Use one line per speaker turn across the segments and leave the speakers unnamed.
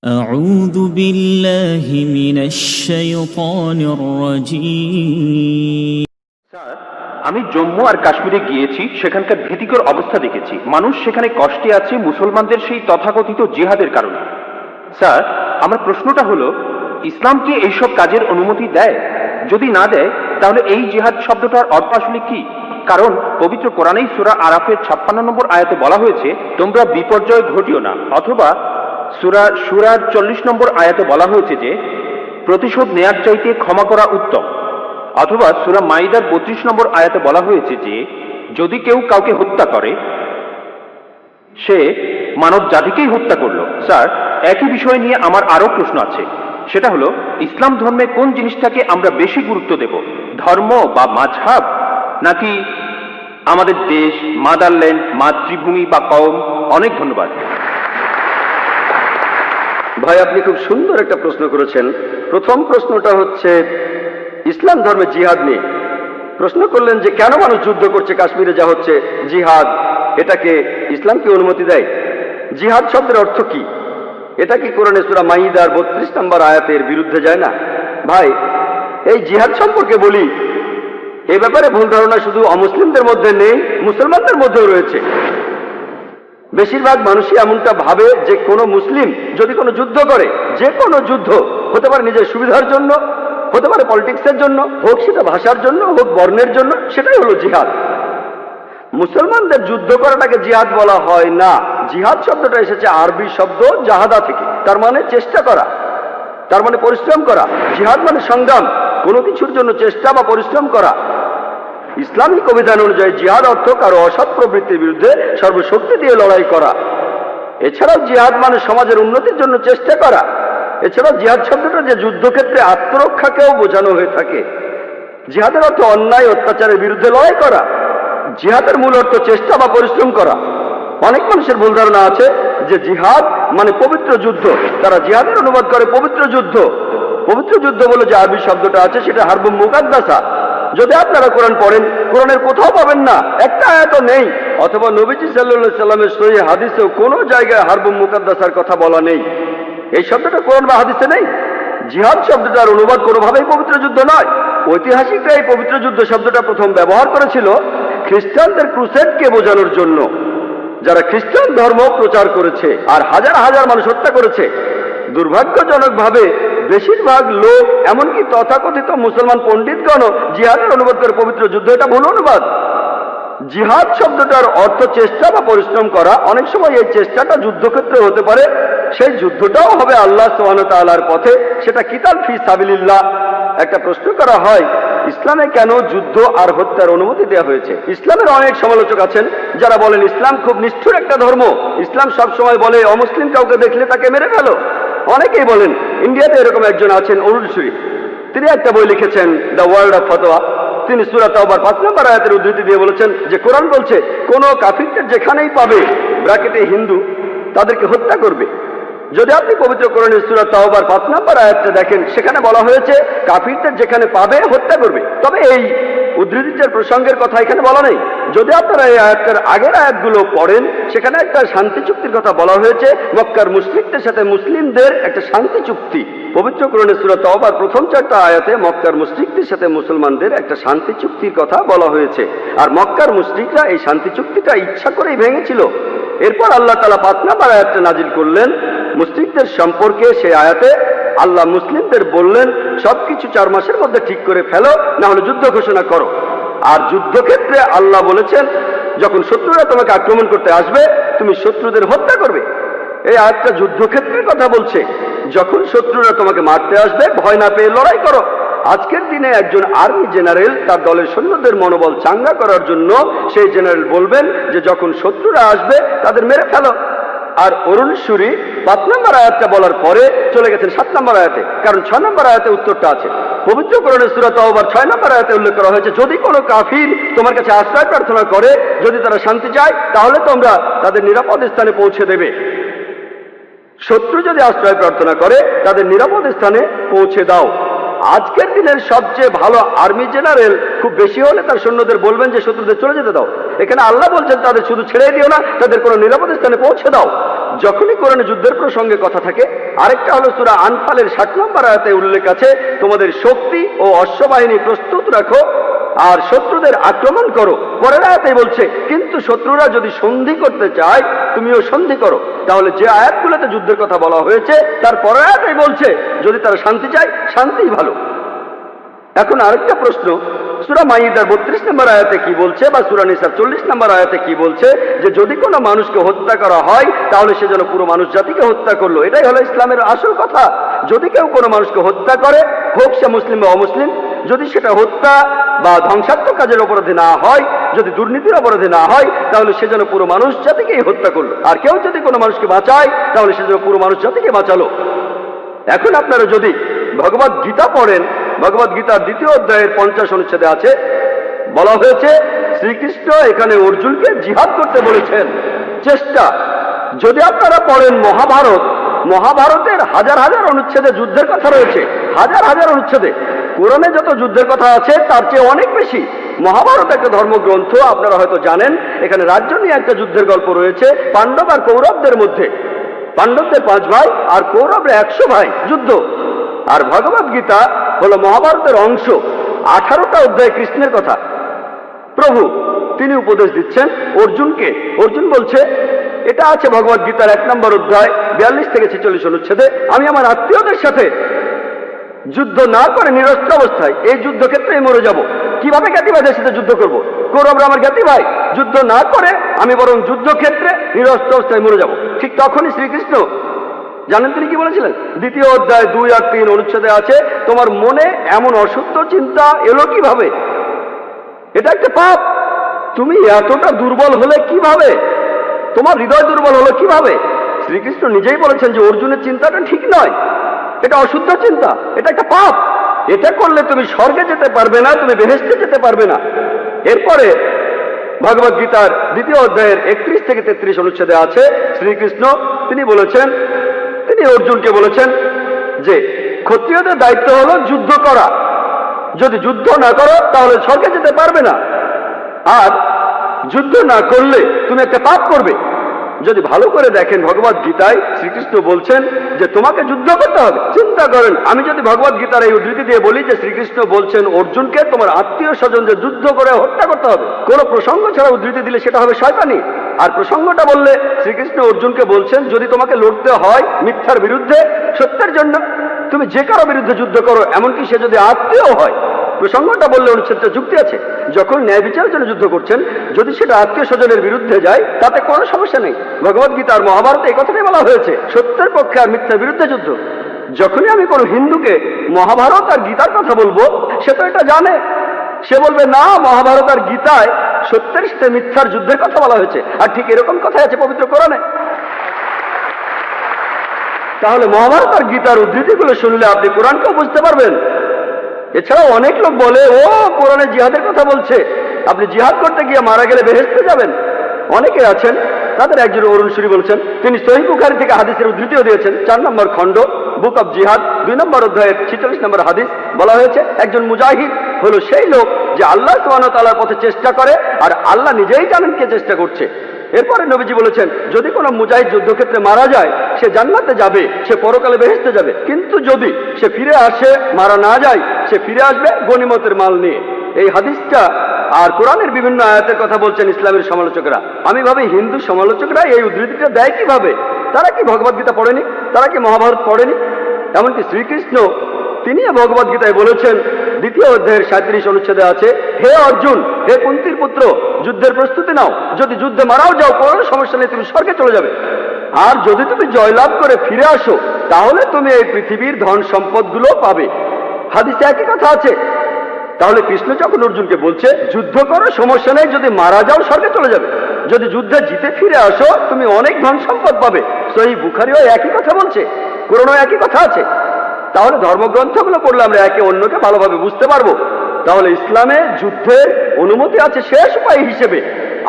أعوذ بالله من الشيطان الرجيم
sir, আমি জম্মু আর কাশ্মীরে গিয়েছি, সেখানকার ভীতিকর অবস্থা দেখেছি। মানুষ সেখানে কষ্টে আছে মুসলমানদের সেই তথাকথিত জিহাদের কারণে। স্যার, আমার প্রশ্নটা হলো, ইসলাম কি এইসব কাজের অনুমতি দেয়? যদি না দেয়, তাহলে এই জিহাদ শব্দটার অর্থ আসলে কি? কারণ পবিত্র কোরআনেই সূরা আরাফের 56 নম্বর আয়াতে বলা হয়েছে, তোমরা বিপর্যয় ঘটিও না। অথবা সূরা শুরার 40 নম্বর আয়াতে বলা হয়েছে যে প্রতিশোধ নেয়ার চাইতে ক্ষমা করা উত্তম। অথবা সূরা মাইদার 32 নম্বর আয়াতে বলা হয়েছে যে যদি কেউ কাউকে হত্যা করে, সে মানব জাতিকেই হত্যা করলো। স্যার, একই বিষয় নিয়ে আমার আরো প্রশ্ন আছে। সেটা হলো, ইসলাম ধর্মে কোন জিনিসটাকে আমরা বেশি গুরুত্ব দেব, ধর্ম বা মাযহাব, নাকি আমাদের দেশ, মাদারল্যান্ড, মাতৃভূমি বা কওম? অনেক ধন্যবাদ।
ভাই, আপনি খুব সুন্দর একটা প্রশ্ন করেছেন। প্রথম প্রশ্নটা হচ্ছে ইসলাম ধর্মে জিহাদ নিয়ে প্রশ্ন করলেন যে কেন মানুষ যুদ্ধ করছে কাশ্মীরে, যা হচ্ছে জিহাদ, এটাকে ইসলাম কি অনুমতি দেয়? জিহাদ শব্দের অর্থ কি? এটা কি কোরআনে সূরা মাইদার 32 নম্বর আয়াতের বিরুদ্ধে যায় না? ভাই, এই জিহাদ সম্পর্কে বলি, এ ব্যাপারে ভুল ধারণা শুধু অমুসলিমদের মধ্যে নেই, মুসলমানদের মধ্যেও রয়েছে। বেশিরভাগ মানুষই এমনটা ভাবে যে কোনো মুসলিম যদি কোনো যুদ্ধ করে, যে কোনো যুদ্ধ হতে পারে নিজের সুবিধার জন্য, হতে পারে পলিটিক্সের জন্য, হোক সেটা ভাষার জন্য, হোক বর্ণের জন্য, সেটাই হলো জিহাদ। মুসলমানদের যুদ্ধ করাটাকে জিহাদ বলা হয় না। জিহাদ শব্দটা এসেছে আরবি শব্দ জাহাদা থেকে, তার মানে চেষ্টা করা, তার মানে পরিশ্রম করা। জিহাদ মানে সংগ্রাম, কোনো কিছুর জন্য চেষ্টা বা পরিশ্রম করা। ইসলামিক অভিধান অনুযায়ী জিহাদ অর্থ কারো অসৎ প্রবৃত্তির বিরুদ্ধে সর্বশক্তি দিয়ে লড়াই করা। এছাড়াও জিহাদ মানে সমাজের উন্নতির জন্য চেষ্টা করা। এছাড়াও জিহাদ শব্দটা যে যুদ্ধক্ষেত্রে আত্মরক্ষাকেও বোঝানো হয়ে থাকে। জিহাদের অর্থ অন্যায় অত্যাচারের বিরুদ্ধে লড়াই করা। জিহাদের মূল অর্থ চেষ্টা বা পরিশ্রম করা। অনেক মানুষের ভুল ধারণা আছে যে জিহাদ মানে পবিত্র যুদ্ধ, তারা জিহাদের অনুবাদ করে পবিত্র যুদ্ধ। পবিত্র যুদ্ধ বলে যে আরবি শব্দটা আছে সেটা হারবুম মুকাদ্দাসা। যদি আপনারা কোরআন পড়েন, কোরআনের কোথাও পাবেন না, একটা আয়াতও নেই, অথবা নবীজি সাল্লাল্লাহু আলাইহি সাল্লামের সহিহ হাদিসেও কোনো জায়গায় হারবুম মুকাদ্দাসার কথা বলা নেই। এই শব্দটা কোরআন বা হাদিসে নেই। জিহাদ শব্দটার অনুবাদ কোনোভাবেই পবিত্র যুদ্ধ নয়। ঐতিহাসিকরা এই পবিত্র যুদ্ধ শব্দটা প্রথম ব্যবহার করেছিল খ্রিস্টানদের ক্রুসেডকে বোঝানোর জন্য, যারা খ্রিস্টান ধর্ম প্রচার করেছে আর হাজার হাজার মানুষ হত্যা করেছে। দুর্ভাগ্যজনকভাবে বেশিরভাগ লোক, এমনকি তথাকথিত মুসলমান পণ্ডিতগণও জিহাদের অনুবাদ করে পবিত্র যুদ্ধ। এটা ভুল অনুবাদ। জিহাদ শব্দটার অর্থ চেষ্টা বা পরিশ্রম করা। অনেক সময় এই চেষ্টাটা যুদ্ধক্ষেত্রে হতে পারে, সেই যুদ্ধটাও হবে আল্লাহ সুবহানাহু ওয়া তাআলার পথে, সেটা কিতাল ফি সাবিলিল্লাহ। একটা প্রশ্ন করা হয়, ইসলামে কেন যুদ্ধ আর হত্যার অনুমতি দেওয়া হয়েছে? ইসলামের অনেক সমালোচক আছেন যারা বলেন ইসলাম খুব নিষ্ঠুর একটা ধর্ম। ইসলাম সবসময় বলে অমুসলিম কাউকে দেখলে তাকে মেরে ফেলো। অনেকেই বলেন, ইন্ডিয়াতে এরকম একজন আছেন অরুণ সুরি, তিনি একটা বই লিখেছেন দ্য ওয়ার্ল্ড অফ ফতোয়া। তিনি সূরা তাওবার 5 নম্বর আয়াতের উদ্ধৃতি দিয়ে বলেছেন যে কোরআন বলছে কোন কাফিরদের যেখানেই পাবে, ব্র্যাকেটে হিন্দু, তাদেরকে হত্যা করবে। যদি আপনি পবিত্র কোরআনের সূরা তাওবার 5 নম্বর আয়াতটা দেখেন, সেখানে বলা হয়েছে কাফিরদের যেখানে পাবে হত্যা করবে। তবে এই উদ্ধৃতির প্রসঙ্গের কথা এখানে বলা নেই। যদি আপনারা এই আয়াতটার আগের আয়াতগুলো পড়েন, সেখানে একটা শান্তি চুক্তির কথা বলা হয়েছে, মক্কার মুশরিকদের সাথে মুসলিমদের একটা শান্তি চুক্তি। পবিত্র কোরআনের সূরা তাওবার প্রথম 4টা আয়াতে মক্কার মুশরিকদের সাথে মুসলমানদের একটা শান্তি চুক্তির কথা বলা হয়েছে। আর মক্কার মুশরিকরা এই শান্তি চুক্তিটা ইচ্ছা করেই ভেঙেছিল। এরপর আল্লাহ তাআলা 5 নম্বর আয়াতটা নাজিল করলেন মুশরিকদের সম্পর্কে। সেই আয়াতে আল্লাহ মুসলিমদের বললেন, সবকিছু 4 মাসের মধ্যে ঠিক করে ফেলো, না হলে যুদ্ধ ঘোষণা করো। আর যুদ্ধক্ষেত্রে আল্লাহ বলেছেন, যখন শত্রুরা তোমাকে আক্রমণ করতে আসবে, তুমি শত্রুদের হত্যা করবে। এই আয়াতটা যুদ্ধক্ষেত্রের কথা বলছে। যখন শত্রুরা তোমাকে মারতে আসবে, ভয় না পেয়ে লড়াই করো। আজকের দিনে একজন আর্মি জেনারেল তার দলের সৈন্যদের মনোবল চাঙ্গা করার জন্য সেই জেনারেল বলবেন যে যখন শত্রুরা আসবে তাদের মেরে ফেলো। আর অরুণ সুরি 5 নম্বর আয়াতটা বলার পরে চলে গেছেন 7 নম্বর আয়াতে, কারণ 6 নম্বর আয়াতে উত্তরটা আছে। পবিত্র কোরআনের সূরা তাওবার 6 নম্বর আয়াতে উল্লেখ করা হয়েছে, যদি কোনো কাফির তোমার কাছে আশ্রয় প্রার্থনা করে, যদি তারা শান্তি চায়, তাহলে তোমরা তাদের নিরাপদ স্থানে পৌঁছে দেবে। শত্রু যদি আশ্রয় প্রার্থনা করে, তাদের নিরাপদ স্থানে পৌঁছে দাও। আজকের দিনের সবচেয়ে ভালো আর্মি জেনারেল খুব বেশি হলে তার সৈন্যদের বলবেন যে শত্রুদের চলে যেতে দাও। এখানে আল্লাহ বলছেন তাদের শুধু ছেড়ে দিও না, তাদের কোনো নিরাপদ স্থানে পৌঁছে দাও। যখনই কোরআনে যুদ্ধের প্রসঙ্গে কথা থাকে। আরেকটা হলো সূরা আনফালের 60 নম্বর আয়াতে উল্লেখ আছে, তোমাদের শক্তি ও অশ্ববাহিনী প্রস্তুত রাখো আর শত্রুদের আক্রমণ করো। পরের আয়াতে বলছে, কিন্তু শত্রুরা যদি সন্ধি করতে চায় তুমিও সন্ধি করো। তাহলে যে আয়াতগুলোতে যুদ্ধের কথা বলা হয়েছে তার পরের আয়াতে বলছে যদি তারা শান্তি চায়, শান্তিই ভালো। এখন আরেকটা প্রশ্ন, সূরা মাইদার 32 নম্বর আয়াতে কি বলছে, বা সূরা নিসার 40 নম্বর আয়াতে কি বলছে, যে যদি কোনো মানুষকে হত্যা করা হয় তাহলে সে যেন পুরো মানুষ জাতিকে হত্যা করলো। এটাই হলো ইসলামের আসল কথা। যদি কেউ কোনো মানুষকে হত্যা করে, হোক সে মুসলিম বা অমুসলিম, যদি সেটা হত্যা বা ধ্বংসাত্মক কাজের অপরাধে না হয়, যদি দুর্নীতির অপরাধে না হয়, তাহলে সে যেন পুরো মানুষ জাতিকেই হত্যা করলো। আর কেউ যদি কোনো মানুষকে বাঁচায় তাহলে সে যেন পুরো মানুষ জাতিকে বাঁচালো। এখন আপনারা যদি ভগবত গীতা পড়েন, ভগবত গীতার 2য় অধ্যায়ের 50 অনুচ্ছেদে আছে, বলা হয়েছে শ্রীকৃষ্ণ এখানে অর্জুনকে জিহাদ করতে বলেছেন। চেষ্টা, যদি আপনারা পড়েন মহাভারত, মহাভারতের হাজার হাজার অনুচ্ছেদে যুদ্ধের কথা রয়েছে, হাজার হাজার অনুচ্ছেদে। কোরআনে যত যুদ্ধের কথা আছে তার চেয়ে অনেক বেশি। মহাভারত একটা ধর্মগ্রন্থ, আপনারা হয়তো জানেন। এখানে রাজ্য নিয়ে একটা যুদ্ধের গল্প রয়েছে পাণ্ডব আর কৌরবদের মধ্যে। পাণ্ডবদের 5 ভাই আর কৌরবরা 100 ভাই, যুদ্ধ। আর ভগবত গীতা হলো মহাভারতের অংশ। 18টা অধ্যায় কৃষ্ণের কথা। প্রভু তিনি উপদেশ দিচ্ছেন অর্জুনকে। অর্জুন বলছে, এটা আছে ভগবত গীতার 1 নম্বর অধ্যায় 42 থেকে 46 অনুচ্ছেদে, আমি আমার আত্মীয়দের সাথে যুদ্ধ না করে নিরস্ত্র অবস্থায় এই যুদ্ধক্ষেত্রে মরে যাব। কিভাবে জ্ঞাতি ভাইদের সাথে যুদ্ধ করব? কৌরবরা আমার জ্ঞাতি ভাই, যুদ্ধ না করে আমি বরং যুদ্ধক্ষেত্রে নিরস্ত্র অবস্থায় মরে যাব। ঠিক তখনই শ্রীকৃষ্ণ জানেন তিনি কি বলেছিলেন? 2য় অধ্যায় 2 আর 3 অনুচ্ছেদে আছে, তোমার মনে এমন অশুদ্ধ চিন্তা এলো কিভাবে? এটা একটা পাপ। তুমি এতটা দুর্বল হলে কিভাবে? তোমার হৃদয় দুর্বল হলো কিভাবে? শ্রীকৃষ্ণ নিজেই বলেছেন যে অর্জুনের চিন্তাটা ঠিক নয়, এটা অশুদ্ধ চিন্তা, এটা একটা পাপ। এটা করলে তুমি স্বর্গে যেতে পারবে না, তুমি বেহেশতে যেতে পারবে না। এরপরে ভগবত গীতার 2য় অধ্যায়ের 31 থেকে 33 অনুচ্ছেদে আছে, শ্রীকৃষ্ণ তিনি বলেছেন, তিনি অর্জুনকে বলেছেন যে ক্ষত্রিয়দের দায়িত্ব হলো যুদ্ধ করা। যদি যুদ্ধ না করো তাহলে স্বর্গে যেতে পারবে না, আর যুদ্ধ না করলে তুমি একটা পাপ করবে। যদি ভালো করে দেখেন ভগবত গীতায় শ্রীকৃষ্ণ বলছেন যে তোমাকে যুদ্ধ করতে হবে। চিন্তা করেন, আমি যদি ভগবত গীতার এই উদ্ধৃতি দিয়ে বলি যে শ্রীকৃষ্ণ বলছেন অর্জুনকে তোমার আত্মীয় স্বজনদের যুদ্ধ করে হত্যা করতে হবে, কোন প্রসঙ্গ ছাড়া উদ্ধৃতি দিলে সেটা হবে শয়তানি। আর প্রসঙ্গটা বললে শ্রীকৃষ্ণ অর্জুনকে বলছেন যদি তোমাকে লড়তে হয় মিথ্যার বিরুদ্ধে, সত্যের জন্য, তুমি যে কারো বিরুদ্ধে যুদ্ধ করো, এমনকি সে যদি আত্মীয় হয়। প্রসঙ্গটা বললে অনুচ্ছেদটা যুক্তি আছে। যখন ন্যায় বিচারের জন্য যুদ্ধ করছেন, যদি সেটা আত্মীয় স্বজনের বিরুদ্ধে যায় তাতে কোনো সমস্যা নেই। ভগবত গীতা আর মহাভারতে এই কথাটাই বলা হয়েছে, সত্যের পক্ষে আর মিথ্যার বিরুদ্ধে যুদ্ধ। যখনই আমি কোনো হিন্দুকে মহাভারত আর গীতার কথা বলবো, সে তো এটা জানে। সে বলবে না, মহাভারত আর গীতায় সত্যের সাথে মিথ্যার যুদ্ধের কথা বলা হয়েছে, আর ঠিক এরকম কথাই আছে পবিত্র কোরআনে। তাহলে মহাভারত আর গীতার উদ্ধৃতিগুলো শুনলে আপনি কোরআনকেও বুঝতে পারবেন। এছাড়াও অনেক লোক বলে ও কোরআনে জিহাদের কথা বলছে, আপনি জিহাদ করতে গিয়ে মারা গেলে বেহেশতে যাবেন। অনেকে আছেন, তাদের একজন অরুণ সুরি বলছেন, তিনি সহিহ বুখারী থেকে হাদিসের উদ্ধৃতিও দিয়েছেন। 4 নম্বর খণ্ড বুক অব জিহাদ 2 নম্বর অধ্যায়ের 46 নম্বর হাদিস বলা হয়েছে, একজন মুজাহিদ হলো সেই লোক যে আল্লাহ সুবহানাহু ওয়া তাআলার পথে চেষ্টা করে, আর আল্লাহ নিজেই জানেন কে চেষ্টা করছে। এরপরে নবীজি বলেছেন যদি কোনো মুজাহিদ যুদ্ধক্ষেত্রে মারা যায় সে জান্নাতে যাবে, সে পরকালে বেহেশতে যাবে। কিন্তু যদি সে ফিরে আসে, মারা না যায়, সে ফিরে আসবে গনিমতের মাল নিয়ে। এই হাদিসটা আর কোরআনের বিভিন্ন আয়াতের কথা বলছেন ইসলামের সমালোচকরা। আমি ভাবি হিন্দু সমালোচকরা এই উদ্ধৃতিটা দেয় কিভাবে? তারা কি ভগবত গীতা পড়েনি? তারা কি মহাভারত পড়েনি? এমনকি শ্রীকৃষ্ণ তিনি ভগবত গীতায় বলেছেন 2য় অধ্যায়ের 37 অনুচ্ছেদে আছে, হে অর্জুন, হে কুন্তির পুত্র, যুদ্ধের প্রস্তুতি নাও। যদি যুদ্ধে মারাও যাও কোনো সমস্যা নেই, তুমি স্বর্গে চলে যাবে। আর যদি তুমি জয়লাভ করে ফিরে আসো তাহলে তুমি এই পৃথিবীর ধন সম্পদগুলো পাবে। হাদিসে একই কথা আছে। তাহলে কৃষ্ণ যখন অর্জুনকে বলছে যুদ্ধ করো, সমস্যা নেই, যদি মারা যাও স্বর্গে চলে যাবে, যদি যুদ্ধে জিতে ফিরে আসো তুমি অনেক ধন সম্পদ পাবে। সহিহ বুখারীও একই কথা বলছে, কোরআনেও একই কথা আছে। তাহলে ধর্মগ্রন্থগুলো পড়লে আমরা একে অন্যকে ভালোভাবে বুঝতে পারবো। তাহলে ইসলামে যুদ্ধের অনুমতি আছে শেষ উপায় হিসেবে,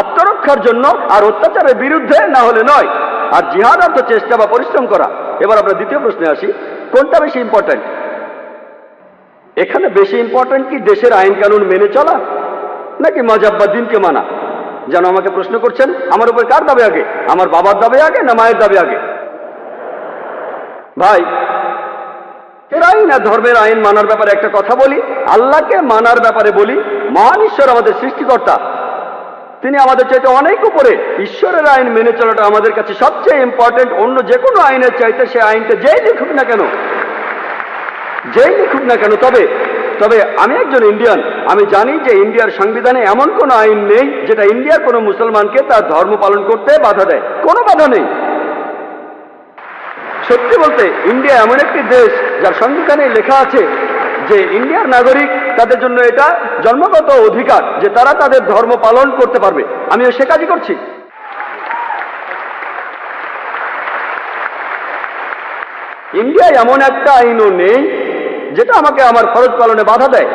আত্মরক্ষার জন্য, আর অত্যাচারের বিরুদ্ধে, না হলে নয়। আর জিহাদ অর্থ চেষ্টা বা পরিশ্রম করা। এবার আমরা দ্বিতীয় প্রশ্নে আসি, কোনটা বেশি ইম্পর্টেন্ট? এখানে বেশি ইম্পর্টেন্ট কি দেশের আইন কানুন মেনে চলা, নাকি মাযহাব বা দ্বীনকে মানা? যেন আমাকে প্রশ্ন করছেন আমার উপর কার দাবি আগে, আমার বাবার দাবি আগে না মায়ের দাবি আগে? ভাই, এর আইন আর ধর্মের আইন মানার ব্যাপারে একটা কথা বলি, আল্লাহকে মানার ব্যাপারে বলি। মহান ঈশ্বর আমাদের সৃষ্টিকর্তা, তিনি আমাদের চাইতে অনেক উপরে। ঈশ্বরের আইন মেনে চলাটা আমাদের কাছে সবচেয়ে ইম্পর্টেন্ট। অন্য যে কোনো আইনের চাইতে সে আইনটা যেই লিখুক না কেন, তবে আমি একজন ইন্ডিয়ান, আমি জানি যে ইন্ডিয়ার সংবিধানে এমন কোনো আইন নেই যেটা ইন্ডিয়ার কোনো মুসলমানকে তার ধর্ম পালন করতে বাধা দেয়। কোনো বাধা নেই। সত্যি বলতে ইন্ডিয়া এমন একটি দেশ যার সংবিধানে লেখা আছে যে ইন্ডিয়ার নাগরিক, তাদের জন্য এটা জন্মগত অধিকার যে তারা তাদের ধর্ম পালন করতে পারবে। আমিও সে কাজই করছি। ইন্ডিয়ায় এমন একটা আইনও নেই যেটা আমাকে আমার ফরজ পালনে বাধা দেয়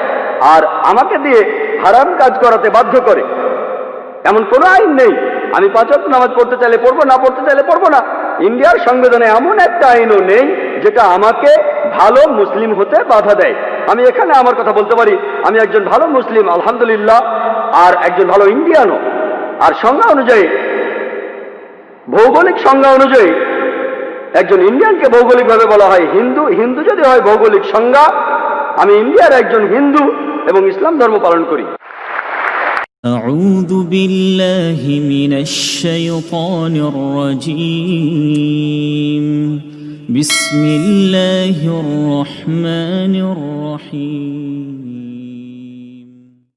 আর আমাকে দিয়ে হারাম কাজ করাতে বাধ্য করে। এমন কোনো আইন নেই। আমি 5 ওয়াক্ত নামাজ পড়তে চাইলে পড়বো, না পড়তে চাইলে পড়বো না। ইন্ডিয়ার সংবিধানে এমন একটা আইনও নেই যেটা আমাকে ভালো মুসলিম হতে বাধা দেয়। আমি এখানে আমার কথা বলতে পারি, আমি একজন ভালো মুসলিম আলহামদুলিল্লাহ, আর একজন ভালো ইন্ডিয়ানও। আর সংজ্ঞা অনুযায়ী, ভৌগোলিক সংজ্ঞা অনুযায়ী একজন ইন্ডিয়ানকে ভৌগোলিকভাবে বলা হয় হিন্দু। হিন্দু যদি হয় ভৌগোলিক সংজ্ঞা, আমি ইন্ডিয়ার একজন হিন্দু এবং ইসলাম ধর্ম পালন করি।
أعوذ بالله من الشيطان الرجيم بسم الله الرحمن الرحيم